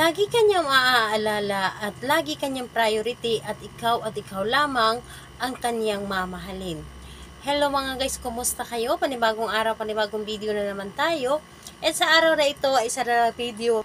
Lagi kanyang maaalala at lagi kanyang priority at ikaw lamang ang kanyang mamahalin. Hello mga guys, kumusta kayo? Panibagong araw, panibagong video na naman tayo. At sa araw na ito ay isa na video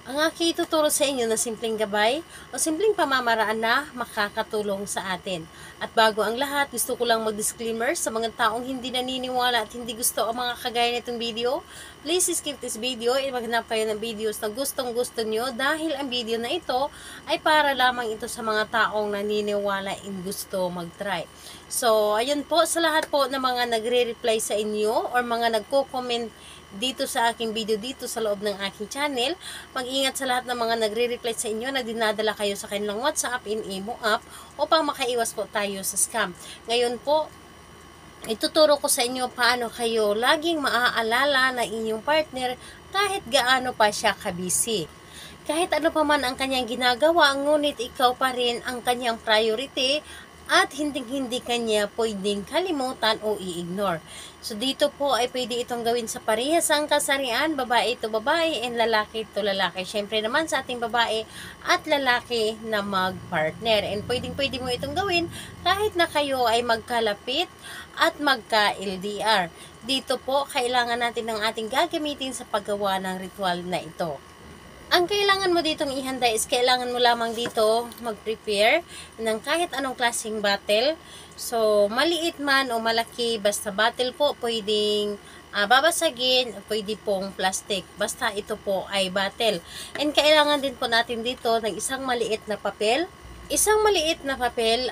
ang aking ituturo sa inyo na simpleng gabay o simpleng pamamaraan na makakatulong sa atin. At bago ang lahat, gusto ko lang mag-disclaimer sa mga taong hindi naniniwala at hindi gusto ang mga kagaya nitong video. Please skip this video at maghanap kayo ng videos na gustong-gusto nyo dahil ang video na ito ay para lamang ito sa mga taong naniniwala in gusto mag-try. So, ayun po sa lahat po ng mga nagre-reply sa inyo or mga nagko-comment dito sa aking video dito sa loob ng aking channel. Mag-ingat sa lahat ng mga nagre-reply sa inyo na dinadala kayo sa kanilang WhatsApp in Imo app upang makaiwas po tayo sa scam. Ngayon po, ituturo ko sa inyo paano kayo laging maaalala na inyong partner kahit gaano pa siya kabisi. Kahit ano pa man ang kanyang ginagawa, ngunit ikaw pa rin ang kanyang priority at hindi kanya pwedeng kalimutan o i-ignore. So dito po ay pwede itong gawin sa parehasang kasarian, babae to babae and lalaki to lalaki. Syempre naman sa ating babae at lalaki na mag-partner. And pwede mo itong gawin kahit na kayo ay magkalapit at magka-LDR. Dito po kailangan natin ng ating gagamitin sa paggawa ng ritual na ito. Ang kailangan mo ditong ihanda is kailangan mo lamang dito mag-prepare ng kahit anong klaseng bottle. So, maliit man o malaki, basta bottle po, pwedeng babasagin, pwede pong plastic. Basta ito po ay bottle. And kailangan din po natin dito ng isang maliit na papel.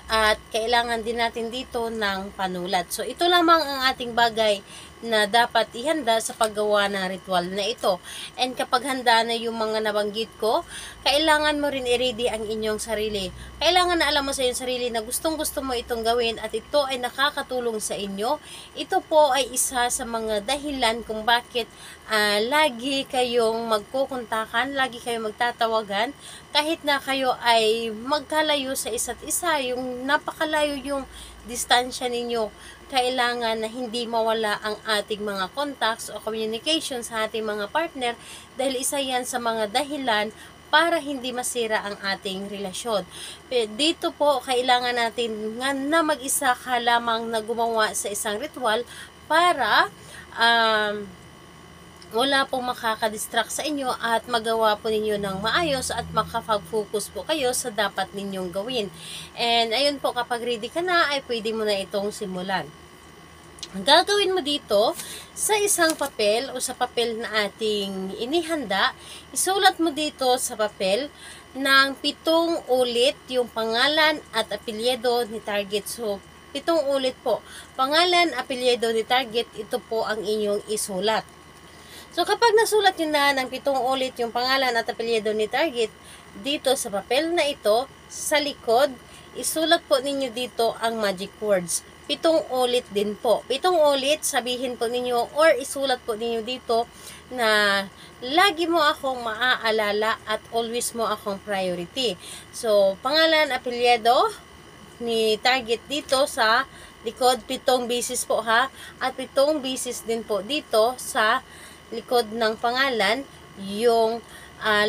At kailangan din natin dito ng panulat. So, ito lamang ang ating bagay na dapat ihanda sa paggawa ng ritual na ito. And kapag handa na yung mga nabanggit ko, kailangan mo rin i-ready ang inyong sarili. Kailangan na alam mo sa iyong sarili na gustong-gusto mo itong gawin at ito ay nakakatulong sa inyo. Ito po ay isa sa mga dahilan kung bakit lagi kayong magkukuntakan, lagi kayong magtatawagan, kahit na kayo ay magkalayo sa isa't isa, yung napakalayo yung distansya ninyo, kailangan na hindi mawala ang ating mga contacts o communication sa ating mga partner dahil isa yan sa mga dahilan para hindi masira ang ating relasyon. Dito po, kailangan natin na mag-isa ka lamang na gumawa sa isang ritual para wala pong makakadistract sa inyo at magawa po ninyo ng maayos at makapag-focus po kayo sa dapat ninyong gawin. And ayun po, kapag ready ka na, ay pwede mo na itong simulan. Ang gagawin mo dito, sa isang papel o sa papel na ating inihanda, isulat mo dito sa papel ng 7 ulit yung pangalan at apelyido ni target. So, 7 ulit po. Pangalan, apelyido ni target, ito po ang inyong isulat. So, kapag nasulat nyo na ng 7 ulit yung pangalan at apelyido ni target, dito sa papel na ito, sa likod, isulat po ninyo dito ang magic words. 7 ulit din po. 7 ulit, sabihin po ninyo or isulat po ninyo dito na lagi mo akong maaalala at always mo akong priority. So, pangalan, apelyido ni target dito sa likod, 7 beses po ha, at 7 beses din po dito sa likod ng pangalan, yung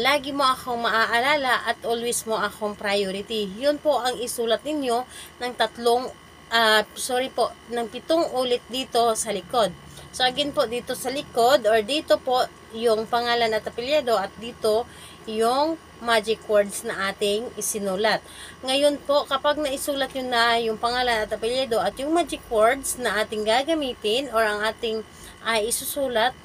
lagi mo akong maaalala at always mo akong priority. Yun po ang isulat ninyo ng ng 7 ulit dito sa likod. So again po, dito sa likod or dito po yung pangalan at apelyido at dito yung magic words na ating isinulat. Ngayon po, kapag naisulat nyo na yung pangalan at apelyido at yung magic words na ating gagamitin or ang ating isusulat,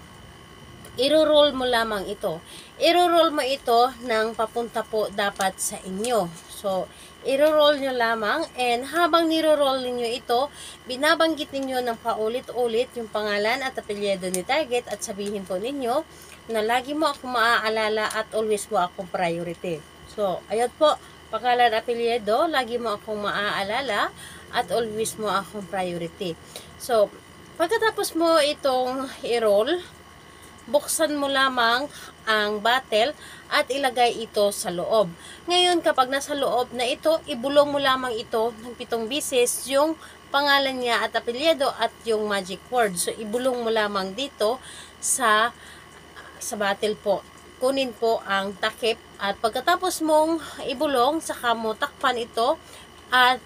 iro-roll mo lamang ito. Iro-roll mo ito ng papunta po dapat sa inyo. So, iro-roll nyo lamang and habang niro-roll niyo ito, binabanggit ninyo ng paulit-ulit yung pangalan at apelyido ni target at sabihin po ninyo na lagi mo akong maaalala at always mo akong priority. So, ayun po, pangalan, apelyido, lagi mo akong maaalala at always mo akong priority. So, pagkatapos mo itong i-roll, buksan mo lamang ang bottle at ilagay ito sa loob. Ngayon, kapag nasa loob na ito, ibulong mo lamang ito ng 7 beses yung pangalan niya at apelyido at yung magic word. So, ibulong mo lamang dito sa bottle po. kunin po ang takip at pagkatapos mong ibulong, saka mo takpan ito at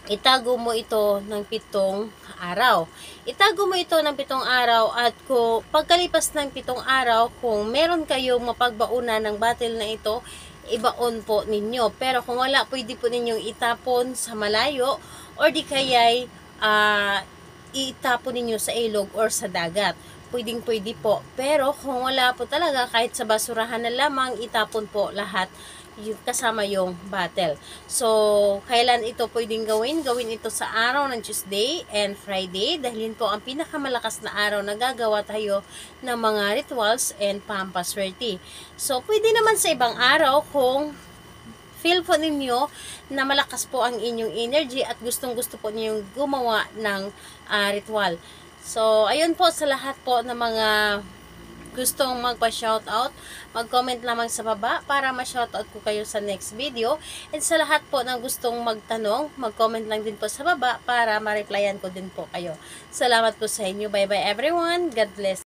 itago mo ito ng 7 araw. Itago mo ito ng 7 araw at kung pagkalipas ng 7 araw, kung meron kayong mapagbaunan ng bottle na ito, ibaon po ninyo. Pero kung wala, pwede po ninyong itapon sa malayo or di kaya'y itapon ninyo sa ilog or sa dagat. Pwedeng-pwede po. Pero kung wala po talaga, kahit sa basurahan na lamang, itapon po lahat kasama yung bottle. So, kailan ito pwedeng gawin? Gawin ito sa araw ng Tuesday and Friday dahil yun po ang pinakamalakas na araw na gagawa tayo ng mga rituals and pampaswerte. So, pwede naman sa ibang araw kung feel po ninyo na malakas po ang inyong energy at gustong-gusto po ninyong gumawa ng ritual. So, ayun po sa lahat po ng mga gustong magpa-shoutout, mag-comment lamang sa baba para ma-shoutout ko kayo sa next video. And sa lahat po ng gustong magtanong, mag-comment lang din po sa baba para ma-replyan ko din po kayo. Salamat po sa inyo. Bye-bye everyone. God bless.